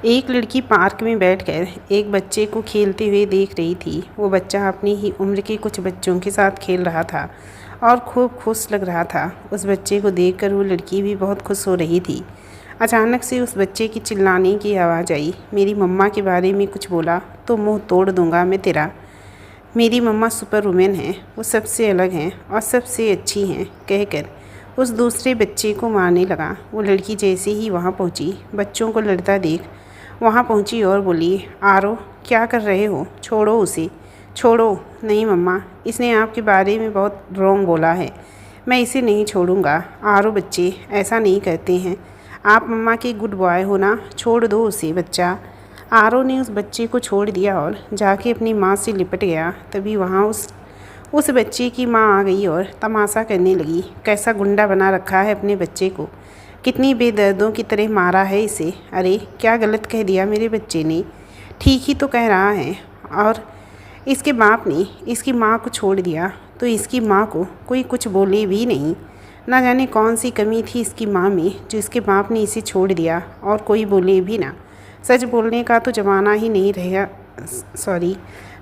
एक लड़की पार्क में बैठकर एक बच्चे को खेलते हुए देख रही थी। वो बच्चा अपनी ही उम्र के कुछ बच्चों के साथ खेल रहा था और खूब खुश लग रहा था। उस बच्चे को देखकर वो लड़की भी बहुत खुश हो रही थी। अचानक से उस बच्चे की चिल्लाने की आवाज़ आई। मेरी मम्मा के बारे में कुछ बोला तो मुंह तोड़ दूंगा मैं तेरा। मेरी मम्मा सुपर वुमेन हैं, वो सबसे अलग हैं और सबसे अच्छी हैं, कहकर उस दूसरे बच्चे को मारने लगा। वो लड़की जैसे ही वहाँ पहुँची, बच्चों को लड़ता देख वहाँ पहुँची और बोली, आरो क्या कर रहे हो, छोड़ो उसे, छोड़ो। नहीं मम्मा, इसने आपके बारे में बहुत रॉन्ग बोला है, मैं इसे नहीं छोड़ूंगा। आरो बच्चे ऐसा नहीं कहते हैं, आप मम्मा के गुड बॉय हो ना, छोड़ दो उसे बच्चा। आरो ने उस बच्चे को छोड़ दिया और जाके अपनी माँ से लिपट गया। तभी वहाँ उस बच्चे की माँ आ गई और तमाशा करने लगी। कैसा गुंडा बना रखा है अपने बच्चे को, कितनी बेदर्दों की तरह मारा है इसे। अरे क्या गलत कह दिया मेरे बच्चे ने, ठीक ही तो कह रहा है। और इसके बाप ने इसकी माँ को छोड़ दिया तो इसकी माँ को कोई कुछ बोले भी नहीं। ना जाने कौन सी कमी थी इसकी माँ में जो इसके बाप ने इसे छोड़ दिया और कोई बोले भी ना। सच बोलने का तो ज़माना ही नहीं रहा,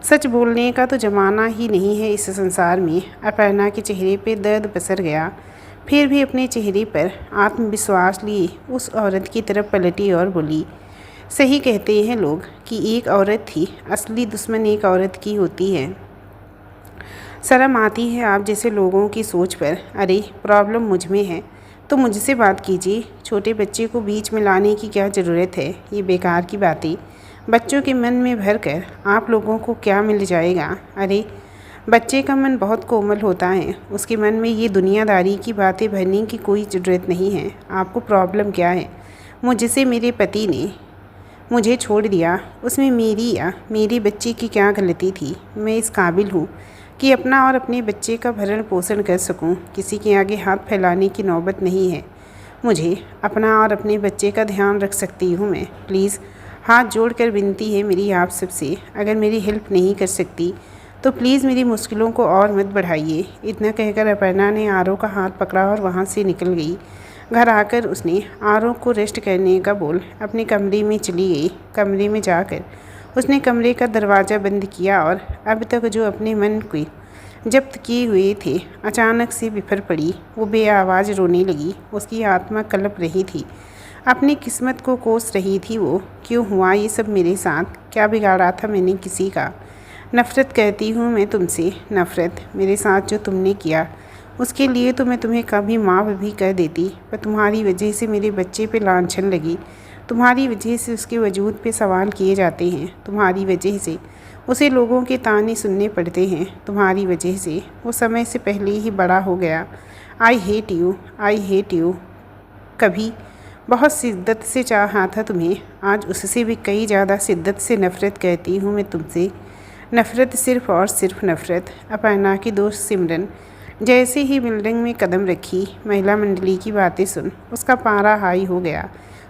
सच बोलने का तो ज़माना ही नहीं है इस संसार में। अपर्णा के चेहरे पे दर्द पसर गया, फिर भी अपने चेहरे पर आत्मविश्वास लिए उस औरत की तरफ पलटी और बोली, सही कहते हैं लोग कि एक औरत थी, असली दुश्मन एक औरत की होती है। शर्म आती है आप जैसे लोगों की सोच पर। अरे प्रॉब्लम मुझ में है तो मुझसे बात कीजिए, छोटे बच्चे को बीच में लाने की क्या ज़रूरत है। ये बेकार की बातें बच्चों के मन में भर कर आप लोगों को क्या मिल जाएगा। अरे बच्चे का मन बहुत कोमल होता है, उसके मन में ये दुनियादारी की बातें भरने की कोई ज़रूरत नहीं है। आपको प्रॉब्लम क्या है। मुझसे मेरे पति ने मुझे छोड़ दिया, उसमें मेरी या मेरे बच्चे की क्या गलती थी। मैं इस काबिल हूँ कि अपना और अपने बच्चे का भरण पोषण कर सकूं। किसी के आगे हाथ फैलाने की नौबत नहीं है मुझे। अपना और अपने बच्चे का ध्यान रख सकती हूँ मैं। प्लीज़ हाथ जोड़कर विनती है मेरी आप सबसे, अगर मेरी हेल्प नहीं कर सकती तो प्लीज़ मेरी मुश्किलों को और मत बढ़ाइए। इतना कहकर अपर्णा ने आरो का हाथ पकड़ा और वहाँ से निकल गई। घर आकर उसने आरो को रेस्ट करने का बोल अपने कमरे में चली गई। कमरे में जाकर उसने कमरे का दरवाज़ा बंद किया और अब तक जो अपने मन को जब्त किए हुए थे अचानक से बिफर पड़ी। वो बेआवाज़ रोने लगी। उसकी आत्मा कलप रही थी, अपनी किस्मत को कोस रही थी। वो क्यों हुआ ये सब मेरे साथ, क्या बिगाड़ा था मैंने किसी का। नफ़रत करती हूँ मैं तुमसे, नफ़रत। मेरे साथ जो तुमने किया उसके लिए तो मैं तुम्हें कभी माफ़ भी कर देती, पर तुम्हारी वजह से मेरे बच्चे पे लांछन लगी। तुम्हारी वजह से उसके वजूद पे सवाल किए जाते हैं। तुम्हारी वजह से उसे लोगों के ताने सुनने पड़ते हैं। तुम्हारी वजह से वो समय से पहले ही बड़ा हो गया। I hate you, I hate you. कभी बहुत शिद्दत से चाहा था तुम्हें, आज उससे भी कई ज़्यादा शिद्दत से नफ़रत करती हूँ मैं तुमसे। नफ़रत, सिर्फ़ और सिर्फ नफ़रत। अपर्णा की दोस्त सिमरन जैसे ही बिल्डिंग में कदम रखी, महिला मंडली की बातें सुन उसका पारा हाई हो गया।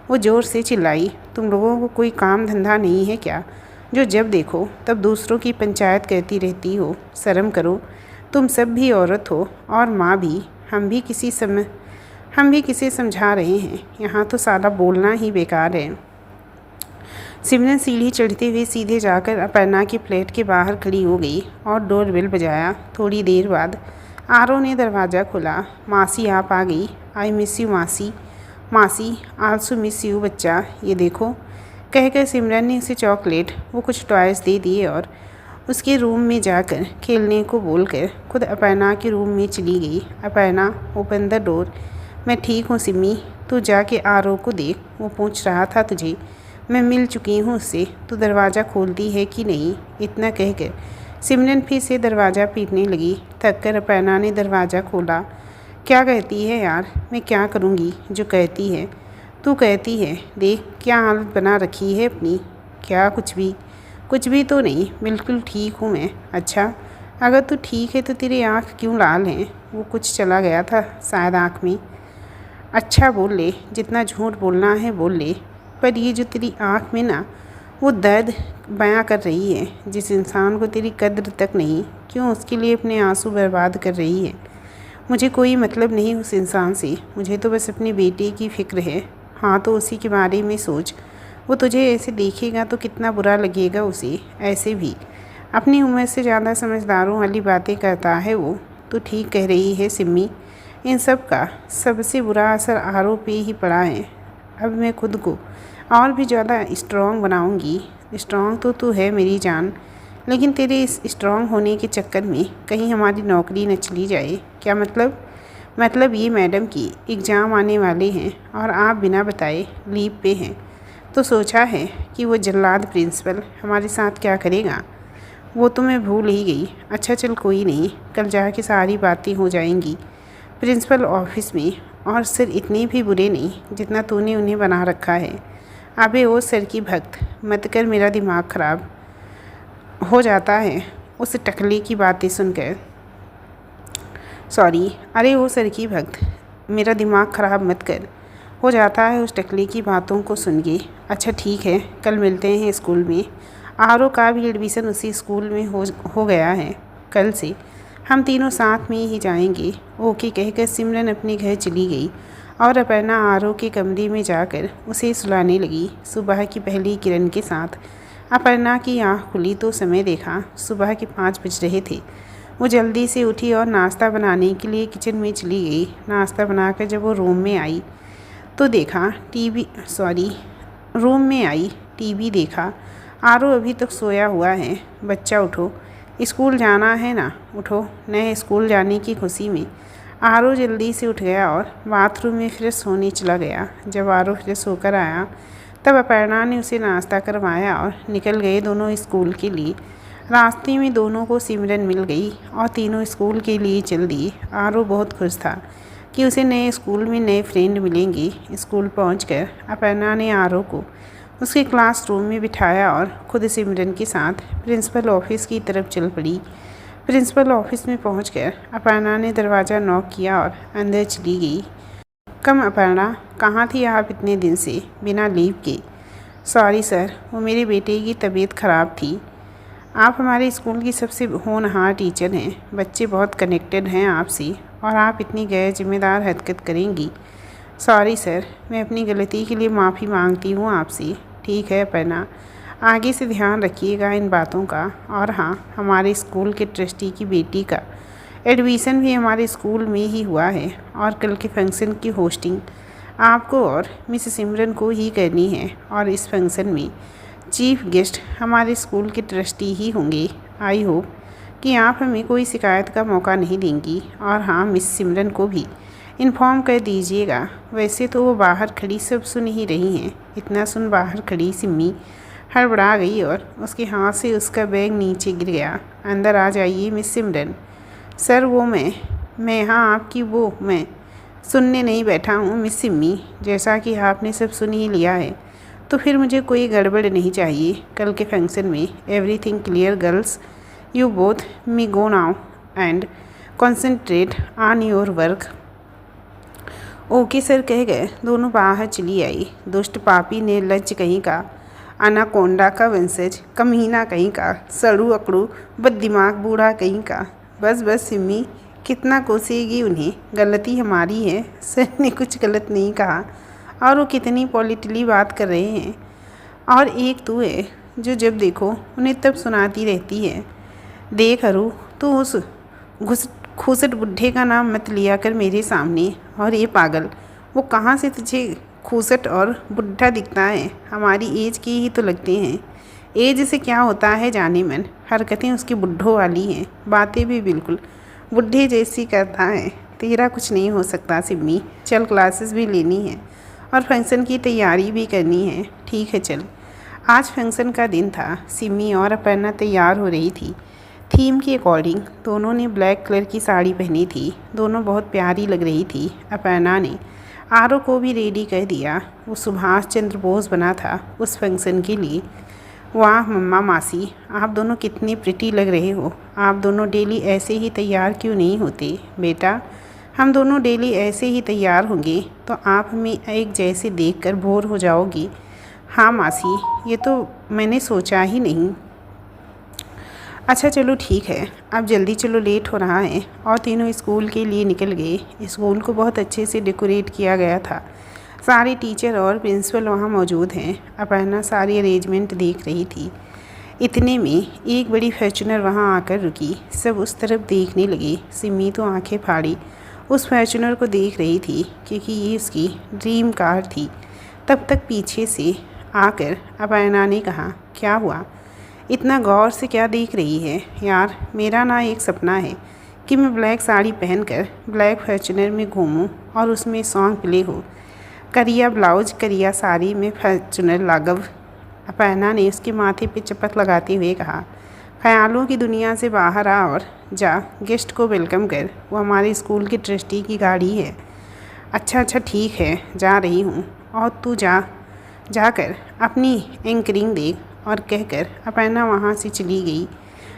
वो ज़ोर से चिल्लाई, तुम लोगों को कोई काम धंधा नहीं है क्या, जो जब देखो तब दूसरों की पंचायत करती रहती हो। शर्म करो, तुम सब भी औरत हो और माँ भी। हम भी किसे समझा रहे हैं, यहाँ तो साला बोलना ही बेकार है। सिमरन सीढ़ी चढ़ते हुए सीधे जाकर अपर्णा के फ्लैट के बाहर खड़ी हो गई और डोरबेल बजाया। थोड़ी देर बाद आरो ने दरवाज़ा खोला। मासी आप आ गई। आई मिस यू मासी। मासी आल्सो मिस यू बच्चा, ये देखो, कहकर सिमरन ने उसे चॉकलेट वो कुछ टॉयज़ दे दिए और उसके रूम में जाकर खेलने को बोलकर खुद अपर्णा के रूम में चली गई। Aparna open the door. मैं ठीक हूँ सिमी, तू जाके आरो को देख, वो पूछ रहा था तुझे। मैं मिल चुकी हूँ उससे, तू दरवाज़ा खोलती है कि नहीं। इतना कहकर सिमरन फिर से दरवाज़ा पीटने लगी। थक कर अपर्णा ने दरवाज़ा खोला। क्या कहती है यार, मैं क्या करूँगी जो कहती है। तू कहती है, देख क्या हालत बना रखी है अपनी। क्या कुछ भी तो नहीं, बिल्कुल ठीक हूँ मैं। अच्छा अगर तू ठीक है तो तेरी आँख क्यों लाल हैं। वो कुछ चला गया था शायद आँख में। अच्छा बोल ले, जितना झूठ बोलना है बोल ले, पर ये जो तेरी आँख में ना वो दर्द बयां कर रही है, जिस इंसान को तेरी कद्र तक नहीं, क्यों उसके लिए अपने आंसू बर्बाद कर रही है। मुझे कोई मतलब नहीं उस इंसान से, मुझे तो बस अपने बेटे की फ़िक्र है। हाँ तो उसी के बारे में सोच, वो तुझे ऐसे देखेगा तो कितना बुरा लगेगा उसे। ऐसे भी अपनी उम्र से ज़्यादा समझदारों वाली बातें करता है वो। तू ठीक कह रही है सिम्मी, इन सब का सबसे बुरा असर आरव पे ही पड़ा है। अब मैं खुद को और भी ज़्यादा स्ट्रॉन्ग बनाऊंगी। स्ट्रॉन्ग तो तू है मेरी जान, लेकिन तेरे इस स्ट्रॉन्ग होने के चक्कर में कहीं हमारी नौकरी न चली जाए। क्या मतलब ये मैडम की एग्ज़ाम आने वाले हैं और आप बिना बताए लीव पे हैं, तो सोचा है कि वो जल्लाद प्रिंसिपल हमारे साथ क्या करेगा। वो तो मैं भूल ही गई। अच्छा चल कोई नहीं, कल जाके सारी बातें हो जाएंगी प्रिंसिपल ऑफिस में। और सर इतने भी बुरे नहीं जितना तूने उन्हें बना रखा है। अबे ओ सर की भक्त, मत कर मेरा दिमाग ख़राब हो जाता है उस टकले की बातें सुनकर। सॉरी, अरे ओ सर की भक्त, मेरा दिमाग ख़राब मत कर हो जाता है उस टकले की बातों को सुन के। अच्छा ठीक है, कल मिलते हैं स्कूल में। आरव का भी एडमिशन उसी स्कूल में हो गया है। कल से हम तीनों साथ में ही जाएंगे। ओके कहकर सिमरन अपने घर चली गई और अपर्णा आरव के कमरे में जाकर उसे सुलाने लगी। सुबह की पहली किरण के साथ अपर्णा की आँख खुली तो समय देखा सुबह के 5 बज रहे थे। वो जल्दी से उठी और नाश्ता बनाने के लिए किचन में चली गई। नाश्ता बनाकर जब वो रूम में आई तो टीवी देखा। आरव अभी तक सोया हुआ है। बच्चा उठो, स्कूल जाना है ना, उठो। नए स्कूल जाने की खुशी में आरव जल्दी से उठ गया और बाथरूम में फ्रेश होने चला गया। जब आरव फ्रेश होकर आया तब अपर्णा ने उसे नाश्ता करवाया और निकल गए दोनों स्कूल के लिए। रास्ते में दोनों को सिमरन मिल गई और तीनों स्कूल के लिए चल दिए। आरव बहुत खुश था कि उसे नए स्कूल में नए फ्रेंड मिलेंगे। स्कूल पहुंचकर अपर्णा ने आरव को उसके क्लासरूम में बिठाया और खुद सिमरन के साथ प्रिंसिपल ऑफिस की तरफ चल पड़ी। प्रिंसिपल ऑफिस में पहुंचकर अपर्णा ने दरवाज़ा नॉक किया और अंदर चली गई। कम अपर्णा, कहाँ थी आप इतने दिन से बिना लीव के? सॉरी सर, वो मेरे बेटे की तबीयत ख़राब थी। आप हमारे स्कूल की सबसे होनहार टीचर हैं। बच्चे बहुत कनेक्टेड हैं आपसे और आप इतनी गैर जिम्मेदार हरकत करेंगी। सॉरी सर, मैं अपनी गलती के लिए माफ़ी मांगती हूँ आपसे। ठीक है अपर्णा, आगे से ध्यान रखिएगा इन बातों का। और हाँ, हमारे स्कूल के ट्रस्टी की बेटी का एडमिशन भी हमारे स्कूल में ही हुआ है और कल के फंक्शन की होस्टिंग आपको और मिस सिमरन को ही करनी है। और इस फंक्शन में चीफ गेस्ट हमारे स्कूल के ट्रस्टी ही होंगे। आई होप कि आप हमें कोई शिकायत का मौका नहीं देंगी। और हाँ, मिस सिमरन को भी इन्फॉर्म कर दीजिएगा। वैसे तो वो बाहर खड़ी सब सुन ही रही हैं। इतना सुन बाहर खड़ी सिम्मी हड़बड़ा गई और उसके हाथ से उसका बैग नीचे गिर गया। अंदर आ जाइए मिस सिमरन। सर वो मैं हाँ आपकी वो मैं सुनने नहीं बैठा हूँ मिस सिम्मी। जैसा कि आपने सब सुन ही लिया है तो फिर मुझे कोई गड़बड़ नहीं चाहिए कल के फंक्शन में। Everything clear girls, you both me go now and concentrate on your work. Okay sir कह गए दोनों बाहर चली आई। दुष्ट पापी ने लज्ज कहीं का, अनाकोंडा का वंशज, कमीना कहीं का, सड़ू अकड़ू बददिमाग बूढ़ा कहीं का। बस बस सिम्मी, कितना कोसेगी उन्हें? गलती हमारी है। सर ने कुछ गलत नहीं कहा और वो कितनी पॉलिटिकली बात कर रहे हैं। और एक तू है जो जब देखो उन्हें तब सुनाती रहती है। देख हरू, तू उस खूसट बुढ़े का नाम मत लिया कर मेरे सामने। और ये पागल, वो कहाँ से तुझे खूसट और बुढ़ा दिखता है? हमारी एज की ही तो लगते हैं। एज से क्या होता है जाने मन, हरकतें उसकी बुढ़ों वाली हैं, बातें भी बिल्कुल बुढ़े जैसी करता है। तेरा कुछ नहीं हो सकता सिम्मी। चल, क्लासेस भी लेनी है और फंक्शन की तैयारी भी करनी है। ठीक है चल। आज फंक्शन का दिन था। सिम्मी और अपर्णा तैयार हो रही थी थीम के अकॉर्डिंग। दोनों ने ब्लैक कलर की साड़ी पहनी थी। दोनों बहुत प्यारी लग रही थी। अपर्णा ने आरव को भी रेडी कर दिया। वो सुभाष चंद्र बोस बना था उस फंक्शन के लिए। वाह मम्मा मासी, आप दोनों कितने प्रिटी लग रहे हो। आप दोनों डेली ऐसे ही तैयार क्यों नहीं होते? बेटा, हम दोनों डेली ऐसे ही तैयार होंगे तो आप हमें एक जैसे देखकर बोर हो जाओगी। हाँ मासी, ये तो मैंने सोचा ही नहीं। अच्छा चलो ठीक है, अब जल्दी चलो, लेट हो रहा है। और तीनों स्कूल के लिए निकल गए। स्कूल को बहुत अच्छे से डेकोरेट किया गया था। सारे टीचर और प्रिंसिपल वहाँ मौजूद हैं। अपर्णा सारी अरेंजमेंट देख रही थी। इतने में एक बड़ी फॉर्च्यूनर वहाँ आकर रुकी। सब उस तरफ देखने लगे। सिमी तो आंखें फाड़ी उस फॉर्च्यूनर को देख रही थी, क्योंकि ये उसकी ड्रीम कार थी। तब तक पीछे से आकर अपर्णा ने कहा, क्या हुआ? इतना गौर से क्या देख रही है? यार, मेरा ना एक सपना है कि मैं ब्लैक साड़ी पहनकर ब्लैक फॉर्च्यूनर में घूमूं और उसमें सॉन्ग प्ले हो, करिया ब्लाउज करिया साड़ी में फॉर्च्यूनर लागव। अपर्णा ने उसके माथे पे चपत लगाते हुए कहा, ख्यालों की दुनिया से बाहर आ और जा गेस्ट को वेलकम कर। वो हमारे स्कूल की ट्रस्टी की गाड़ी है। अच्छा ठीक है, जा रही हूँ। और तू जाकर अपनी एंकरिंग देख। और कहकर अपर्णा वहाँ से चली गई।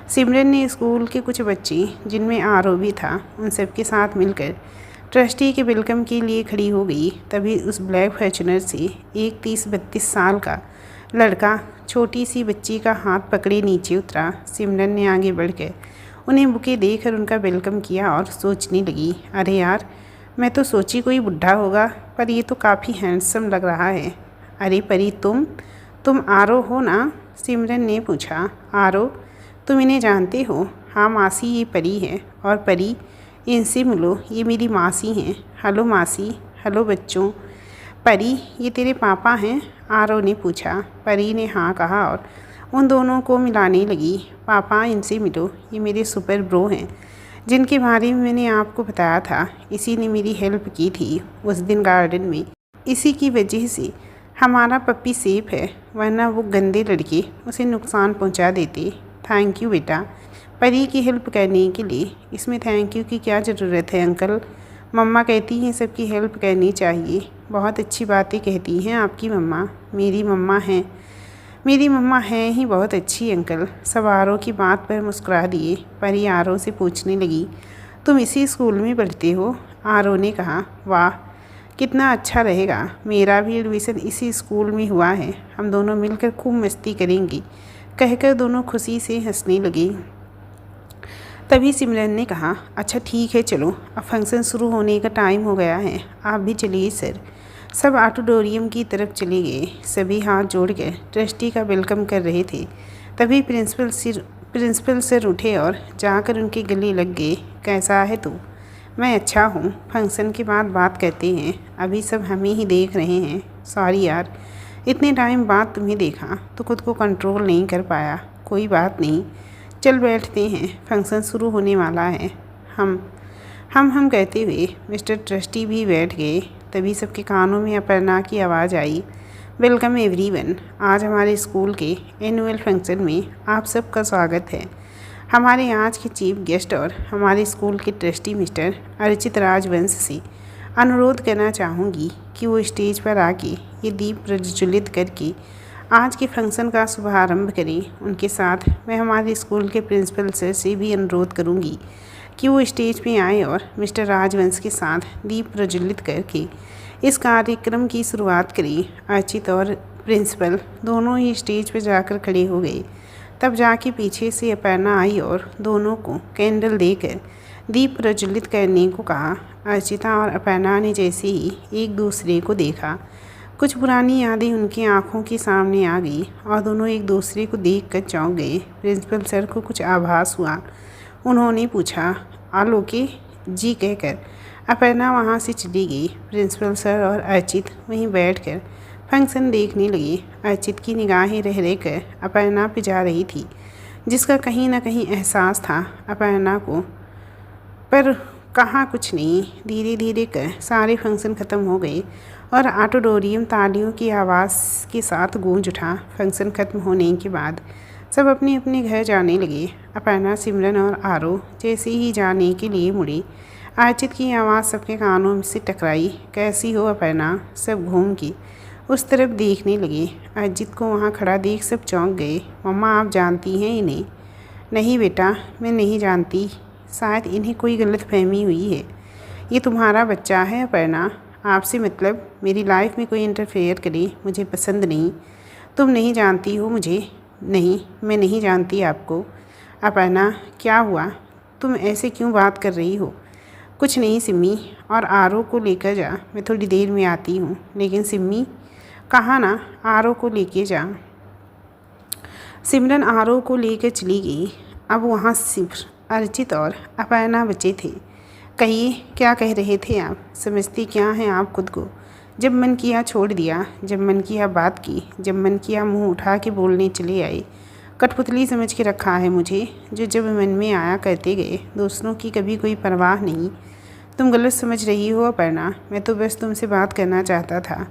सिमरन ने स्कूल के कुछ बच्चे, जिनमें आरव भी था, उन सब के साथ मिलकर ट्रस्टी के वेलकम के लिए खड़ी हो गई। तभी उस ब्लैक फॉर्च्यूनर से एक 30-32 साल का लड़का छोटी सी बच्ची का हाथ पकड़े नीचे उतरा। सिमरन ने आगे बढ़कर उन्हें बुके देकर उनका वेलकम किया और सोचने लगी, अरे यार, मैं तो सोची कोई बुढ़ा होगा, पर ये तो काफ़ी हैंडसम लग रहा है। अरे परी, तुम आरो हो ना? सिमरन ने पूछा। आरो, तुम इन्हें जानते हो? हाँ मासी, ये परी है। और परी, इनसे मिलो, ये मेरी मासी हैं। हेलो मासी। हेलो बच्चों। परी, ये तेरे पापा हैं? आरो ने पूछा। परी ने हाँ कहा और उन दोनों को मिलाने लगी। पापा, इनसे मिलो, ये मेरे सुपर ब्रो हैं, जिनके बारे में मैंने आपको बताया था। इसी ने मेरी हेल्प की थी उस दिन गार्डन में। इसी की वजह से हमारा पप्पी सेफ है, वरना वो गंदे लड़के उसे नुकसान पहुंचा देते। थैंक यू बेटा, परी की हेल्प करने के लिए। इसमें थैंक यू की क्या ज़रूरत है अंकल? मम्मा कहती हैं सबकी हेल्प करनी चाहिए। बहुत अच्छी बातें कहती हैं आपकी मम्मा। मेरी मम्मा हैं ही बहुत अच्छी अंकल। सब आरो की बात पर मुस्कुरा दिए। परी आरो से पूछने लगी, तुम इसी स्कूल में पढ़ते हो? आरो ने कहा, वाह, कितना अच्छा रहेगा। मेरा भी एडमिशन इसी स्कूल में हुआ है। हम दोनों मिलकर खूब मस्ती करेंगे। कहकर दोनों खुशी से हंसने लगे। तभी सिमरन ने कहा, अच्छा ठीक है, चलो, अब फंक्शन शुरू होने का टाइम हो गया है, आप भी चलिए सर। सब ऑडिटोरियम की तरफ चले गए। सभी हाथ जोड़कर ट्रस्टी का वेलकम कर रहे थे। तभी प्रिंसिपल सर उठे और जाकर उनके गले लग गए। कैसा है तू? मैं अच्छा हूँ, फंक्शन के बाद बात करते हैं। अभी सब हमें ही देख रहे हैं। सॉरी यार, इतने टाइम बाद तुम्हें देखा तो खुद को कंट्रोल नहीं कर पाया। कोई बात नहीं, चल बैठते हैं, फंक्शन शुरू होने वाला है। हम कहते हुए मिस्टर ट्रस्टी भी बैठ गए। तभी सबके कानों में अपर्णा की आवाज़ आई, वेलकम एवरीवन। आज हमारे स्कूल के एनुअल फंक्शन में आप सबका स्वागत है। हमारे आज के चीफ गेस्ट और हमारे स्कूल के ट्रस्टी मिस्टर अर्चित राजवंश से अनुरोध करना चाहूँगी कि वो स्टेज पर आके ये दीप प्रज्वलित करके आज के फंक्शन का शुभारंभ करें। उनके साथ मैं हमारे स्कूल के प्रिंसिपल सर से भी अनुरोध करूँगी कि वो स्टेज पे आए और मिस्टर राजवंश के साथ दीप प्रज्वलित करके इस कार्यक्रम की शुरुआत करें। अर्चित और प्रिंसिपल दोनों ही स्टेज पर जाकर खड़े हो गए। तब जाके पीछे से अपर्णा आई और दोनों को कैंडल देकर दीप प्रज्वलित करने को कहा। अर्चिता और अपर्णा ने जैसे ही एक दूसरे को देखा, कुछ पुरानी यादें उनकी आंखों के सामने आ गई और दोनों एक दूसरे को देखकर चौंक गए। प्रिंसिपल सर को कुछ आभास हुआ। उन्होंने पूछा, ऑल ओके जी कहकर अपर्णा वहाँ से चली गई। प्रिंसिपल सर और अर्चित वहीं बैठकर फंक्शन देखने लगे। अर्चित की निगाहें रह रहकर अपर्णा पे जा रही थी, जिसका कहीं ना कहीं एहसास था अपर्णा को, पर कहाँ कुछ नहीं। धीरे धीरे कर सारे फंक्शन ख़त्म हो गए और ऑडिटोरियम तालियों की आवाज़ के साथ गूंज उठा। फंक्शन ख़त्म होने के बाद सब अपने अपने घर जाने लगे। अपर्णा, सिमरन और आरो जैसे ही जाने के लिए मुड़ी, अर्चित की आवाज़ सबके कानों से टकराई, कैसी हो अपर्णा? सब घूम के उस तरफ देखने लगे। अर्चित को वहाँ खड़ा देख सब चौंक गए। मम्मा, आप जानती हैं इन्हें? नहीं बेटा, मैं नहीं जानती, शायद इन्हें कोई गलतफहमी हुई है। ये तुम्हारा बच्चा है अपर्णा। आपसे मतलब मेरी लाइफ में कोई इंटरफेयर करे मुझे पसंद नहीं। तुम नहीं जानती हो मुझे? नहीं, मैं नहीं जानती आपको। अपर्णा, क्या हुआ? तुम ऐसे क्यों बात कर रही हो? कुछ नहीं सिम्मी, और आरो को लेकर जा, मैं थोड़ी देर में आती हूँ। लेकिन सिम्मी, कहाँ ना, आरो को लेके जा। सिमरन आरो को लेकर चली गई। अब वहाँ सिर्फ अर्चित और अपर्णा बचे थे। कहिए, क्या कह रहे थे आप? समझती क्या हैं आप खुद को? जब मन किया छोड़ दिया, जब मन किया बात की, जब मन किया मुंह उठा के बोलने चले आए। कठपुतली समझ के रखा है मुझे, जो जब मन में आया करते गए। दूसरों की कभी कोई परवाह नहीं। तुम गलत समझ रही हो अपर्णा, मैं तो बस तुमसे बात करना चाहता था।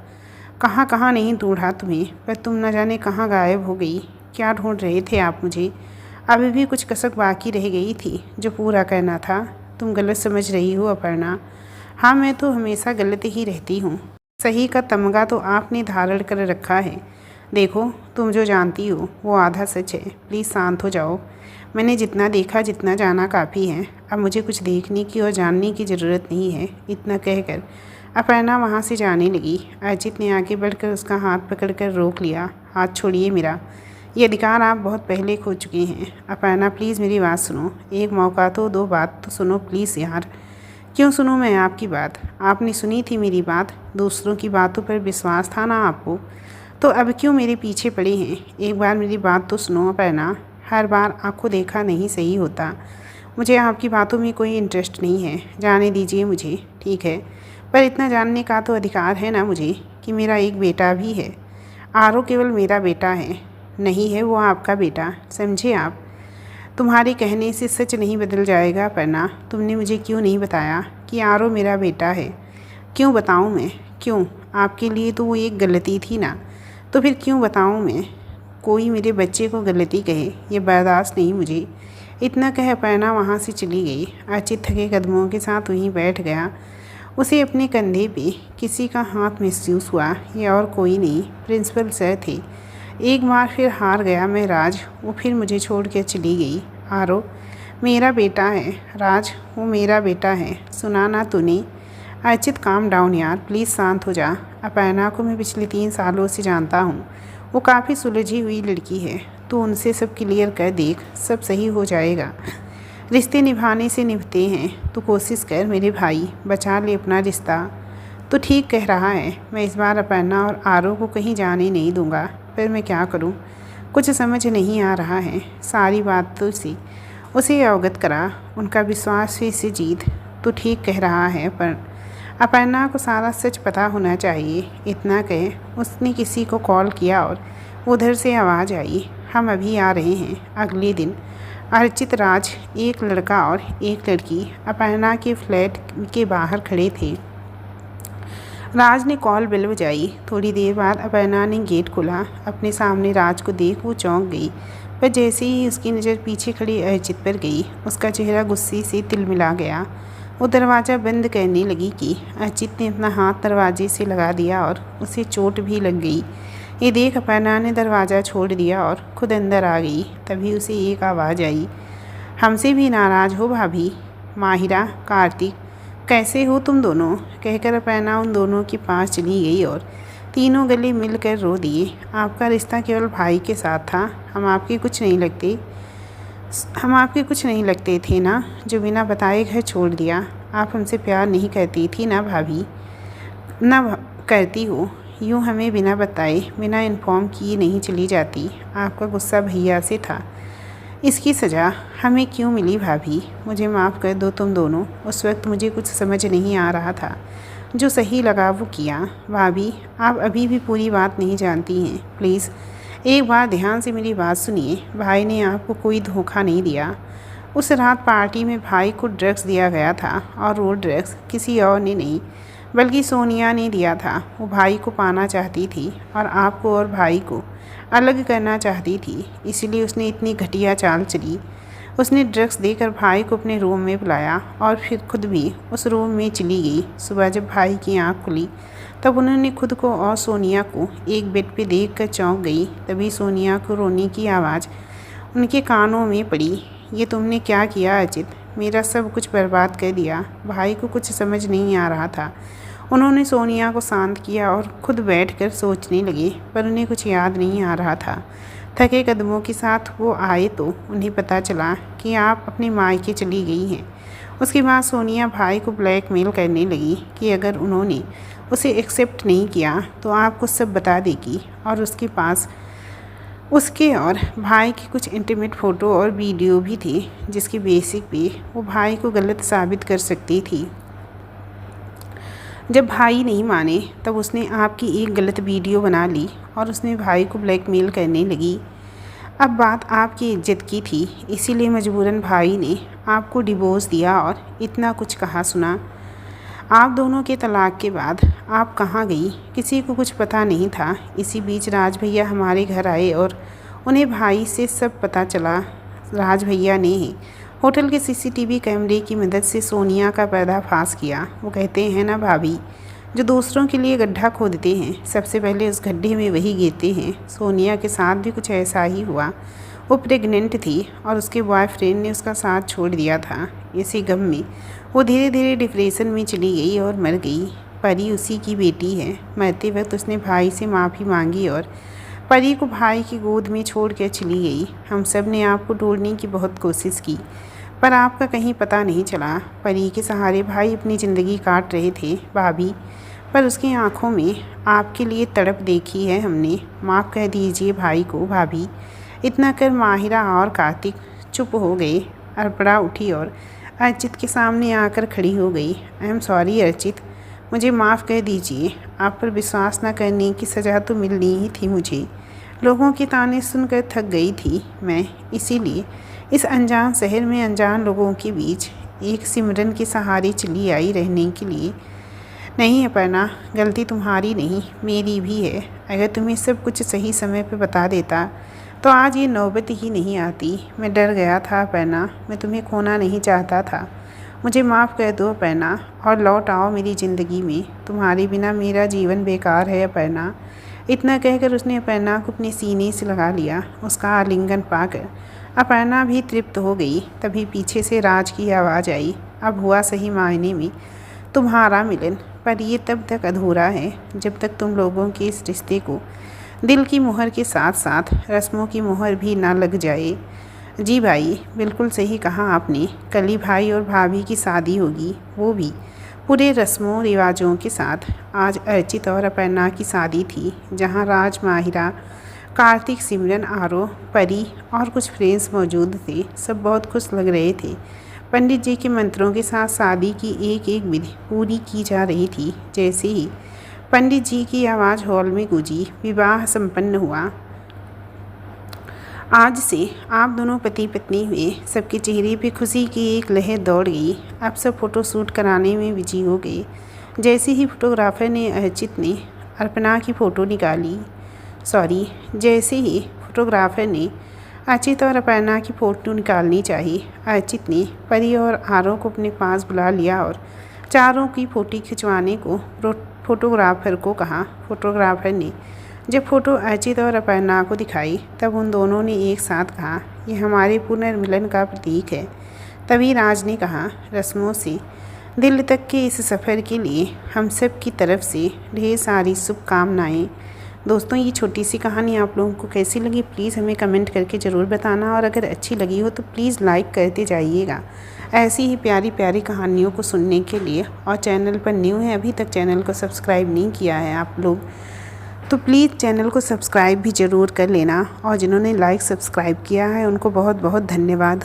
कहाँ कहाँ नहीं ढूंढा तुम्हें, पर तुम न जाने कहाँ गायब हो गई। क्या ढूंढ रहे थे आप मुझे? अभी भी कुछ कसक बाकी रह गई थी जो पूरा करना था। तुम गलत समझ रही हो अपर्णा। हाँ, मैं तो हमेशा गलत ही रहती हूँ। सही का तमगा तो आपने धारण कर रखा है। देखो, तुम जो जानती हो वो आधा सच है। प्लीज़ शांत हो जाओ। मैंने जितना देखा, जितना जाना काफ़ी है। अब मुझे कुछ देखने की और जानने की ज़रूरत नहीं है। इतना कहकर अपर्णा वहाँ से जाने लगी। अजित ने आगे बढ़कर उसका हाथ पकड़कर रोक लिया। हाथ छोड़िए मेरा, ये अधिकार आप बहुत पहले खो चुके हैं। अपर्णा, प्लीज़ मेरी बात सुनो। एक मौका तो दो, बात तो सुनो प्लीज़ यार। क्यों सुनूं मैं आपकी बात? आपने सुनी थी मेरी बात? दूसरों की बातों पर विश्वास था ना आपको, तो अब क्यों मेरे पीछे पड़े हैं? एक बार मेरी बात तो सुनो अपर्णा। हर बार आंखों देखा नहीं सही होता। मुझे आपकी बातों में कोई इंटरेस्ट नहीं है। जाने दीजिए मुझे, ठीक है? पर इतना जानने का तो अधिकार है ना मुझे कि मेरा एक बेटा भी है। आरो केवल मेरा बेटा है, नहीं है वो आपका बेटा, समझे आप? तुम्हारे कहने से सच नहीं बदल जाएगा अपर्णा। तुमने मुझे क्यों नहीं बताया कि आरो मेरा बेटा है? क्यों बताऊं मैं? क्यों? आपके लिए तो वो एक गलती थी ना, तो फिर क्यों बताऊं मैं? कोई मेरे बच्चे को गलती कहे, ये बर्दाश्त नहीं मुझे। इतना कह अपर्णा वहाँ से चली गई। अर्चित थके कदमों के साथ वहीं बैठ गया। उसे अपने कंधे पे किसी का हाथ महसूस हुआ। ये और कोई नहीं, प्रिंसिपल सर थे। एक बार फिर हार गया मैं राज, वो फिर मुझे छोड़ के चली गई। आरो मेरा बेटा है राज, वो मेरा बेटा है, सुना ना तूने? अर्चित, काम डाउन यार, प्लीज़ शांत हो जा। अपर्णा को मैं पिछले 3 सालों से जानता हूँ। वो काफ़ी सुलझी हुई लड़की है। तू उनसे सब क्लियर कर देख, सब सही हो जाएगा। रिश्ते निभाने से निभते हैं। तू कोशिश कर मेरे भाई, बचा ले अपना रिश्ता। तो ठीक कह रहा है। मैं इस बार अपर्णा और आरो को कहीं जाने नहीं दूंगा, पर मैं क्या करूं? कुछ समझ नहीं आ रहा है। सारी बात तो उसे अवगत करा, उनका विश्वास फिर से जीत। तो ठीक कह रहा है, पर अपर्णा को सारा सच पता होना चाहिए। इतना कह उसने किसी को कॉल किया और उधर से आवाज़ आई, हम अभी आ रहे हैं। अगले दिन अर्चित, राज, एक लड़का और एक लड़की अपर्णा के फ्लैट के बाहर खड़े थे। राज ने कॉल बेल बजाई। थोड़ी देर बाद अपर्णा ने गेट खोला। अपने सामने राज को देख वो चौंक गई, पर जैसे ही उसकी नज़र पीछे खड़ी अर्चित पर गई, उसका चेहरा गुस्से से तिलमिला गया। वो दरवाज़ा बंद करने लगी कि अर्चित ने अपना हाथ दरवाजे से लगा दिया और उसे चोट भी लग गई। ये देख अपर्णा ने दरवाज़ा छोड़ दिया और खुद अंदर आ गई। तभी उसे एक आवाज़ आई, हमसे भी नाराज़ हो भाभी? माहिरा, कार्तिक, कैसे हो तुम दोनों? कहकर अपर्णा उन दोनों के पास चली गई और तीनों गले मिलकर रो दिए। आपका रिश्ता केवल भाई के साथ था। हम आपके कुछ नहीं लगते थे ना, जो बिना बताए घर छोड़ दिया। आप हमसे प्यार नहीं करती थी ना भाभी? ना करती हो। यूँ हमें बिना बताए, बिना इन्फॉर्म किए नहीं चली जाती। आपका गुस्सा भैया से था, इसकी सज़ा हमें क्यों मिली भाभी? मुझे माफ़ कर दो तुम दोनों। उस वक्त मुझे कुछ समझ नहीं आ रहा था। जो सही लगा वो किया। भाभी, आप अभी भी पूरी बात नहीं जानती हैं। प्लीज़ एक बार ध्यान से मेरी बात सुनिए। भाई ने आपको कोई धोखा नहीं दिया। उस रात पार्टी में भाई को ड्रग्स दिया गया था, और वो ड्रग्स किसी और ने नहीं बल्कि सोनिया ने दिया था। वो भाई को पाना चाहती थी और आपको और भाई को अलग करना चाहती थी, इसलिए उसने इतनी घटिया चाल चली। उसने ड्रग्स देकर भाई को अपने रूम में बुलाया और फिर खुद भी उस रूम में चली गई। सुबह जब भाई की आंख खुली तब उन्होंने खुद को और सोनिया को एक बेड पे देखकर चौंक गई। तभी सोनिया को रोने की आवाज़ उनके कानों में पड़ी। ये तुमने क्या किया अजित? मेरा सब कुछ बर्बाद कर दिया। भाई को कुछ समझ नहीं आ रहा था। उन्होंने सोनिया को शांत किया और खुद बैठकर सोचने लगे, पर उन्हें कुछ याद नहीं आ रहा था। थके कदमों के साथ वो आए तो उन्हें पता चला कि आप अपने मायके चली गई हैं। उसके बाद सोनिया भाई को ब्लैकमेल करने लगी कि अगर उन्होंने उसे एक्सेप्ट नहीं किया तो आपको सब बता देगी और उसके पास उसके और भाई की कुछ इंटीमेट फ़ोटो और वीडियो भी थी जिसकी बेसिक पे वो भाई को गलत साबित कर सकती थी। जब भाई नहीं माने तब उसने आपकी एक गलत वीडियो बना ली और उसने भाई को ब्लैकमेल करने लगी। अब बात आपकी इज्जत की थी, इसीलिए मजबूरन भाई ने आपको डिवोर्स दिया और इतना कुछ कहा सुना। आप दोनों के तलाक के बाद आप कहाँ गई किसी को कुछ पता नहीं था। इसी बीच राज भैया हमारे घर आए और उन्हें भाई से सब पता चला। राज भैया ने होटल के सीसीटीवी कैमरे की मदद से सोनिया का पर्दाफाश किया। वो कहते हैं ना भाभी, जो दूसरों के लिए गड्ढा खोदते हैं सबसे पहले उस गड्ढे में वही गिरते हैं। सोनिया के साथ भी कुछ ऐसा ही हुआ। वो प्रेग्नेंट थी और उसके बॉयफ्रेंड ने उसका साथ छोड़ दिया था। इसी गम में वो धीरे धीरे डिप्रेशन में चली गई और मर गई। परी उसी की बेटी है। मरते वक्त उसने भाई से माफ़ी मांगी और परी को भाई की गोद में छोड़ कर चली गई। हम सब ने आपको ढूंढने की बहुत कोशिश की पर आपका कहीं पता नहीं चला। परी के सहारे भाई अपनी ज़िंदगी काट रहे थे भाभी, पर उसकी आंखों में आपके लिए तड़प देखी है हमने। माफ़ कह दीजिए भाई को भाभी। इतना कर माहिरा और कार्तिक चुप हो गए। अर्पणा उठी और अर्चित के सामने आकर खड़ी हो गई। आई एम सॉरी अर्चित, मुझे माफ़ कर दीजिए। आप पर विश्वास न करने की सज़ा तो मिलनी ही थी मुझे। लोगों के ताने सुनकर थक गई थी मैं, इसीलिए इस अनजान शहर में अनजान लोगों के बीच एक सिमरन के सहारे चली आई रहने के लिए। नहीं अपर्णा, गलती तुम्हारी नहीं मेरी भी है। अगर तुम्हें सब कुछ सही समय पर बता देता तो आज ये नौबत ही नहीं आती। मैं डर गया था अपर्णा, मैं तुम्हें खोना नहीं चाहता था। मुझे माफ़ कर दो अपर्णा और लौट आओ मेरी ज़िंदगी में। तुम्हारे बिना मेरा जीवन बेकार है अपर्णा। इतना कहकर उसने अपर्णा को अपने सीने से लगा लिया। उसका आलिंगन पाकर अपर्णा भी तृप्त हो गई। तभी पीछे से राज की आवाज़ आई, अब हुआ सही मायने में तुम्हारा मिलन, पर ये तब तक अधूरा है जब तक तुम लोगों के इस रिश्ते को दिल की मुहर के साथ साथ रस्मों की मुहर भी ना लग जाए। जी भाई, बिल्कुल सही कहा आपने। कल ही भाई और भाभी की शादी होगी, वो भी पूरे रस्मों रिवाजों के साथ। आज अर्चित और अपर्णा की शादी थी, जहां राज, माहिरा, कार्तिक, सिमरन, आरो, परी और कुछ फ्रेंड्स मौजूद थे। सब बहुत खुश लग रहे थे। पंडित जी के मंत्रों के साथ शादी की एक एक विधि पूरी की जा रही थी। जैसे ही पंडित जी की आवाज़ हॉल में गूंजी, विवाह संपन्न हुआ। आज से आप दोनों पति पत्नी हुए। सबके चेहरे पे खुशी की एक लहर दौड़ गई। अब सब फ़ोटो शूट कराने में बिजी हो गए। जैसे ही फोटोग्राफर ने अर्चित ने अर्पणा की फ़ोटो निकाली, जैसे ही फोटोग्राफर ने अर्चित और अपर्णा की फ़ोटो निकालनी चाहिए, अर्चित ने परी और आरो को अपने पास बुला लिया और चारों की फ़ोटो खिंचवाने को फोटोग्राफर को कहा। फोटोग्राफर ने जब फ़ोटो अर्चित और अपर्णा को दिखाई तब उन दोनों ने एक साथ कहा, ये हमारे पुनर्मिलन का प्रतीक है। तभी राज ने कहा, रस्मों से दिल तक के इस सफ़र के लिए हम सब की तरफ से ढेर सारी शुभकामनाएँ। दोस्तों, ये छोटी सी कहानी आप लोगों को कैसी लगी प्लीज़ हमें कमेंट करके ज़रूर बताना, और अगर अच्छी लगी हो तो प्लीज़ लाइक करते जाइएगा ऐसी ही प्यारी प्यारी कहानियों को सुनने के लिए। और चैनल पर न्यू है, अभी तक चैनल को सब्सक्राइब नहीं किया है आप लोग, तो प्लीज़ चैनल को सब्सक्राइब भी ज़रूर कर लेना। और जिन्होंने लाइक सब्सक्राइब किया है उनको बहुत बहुत धन्यवाद।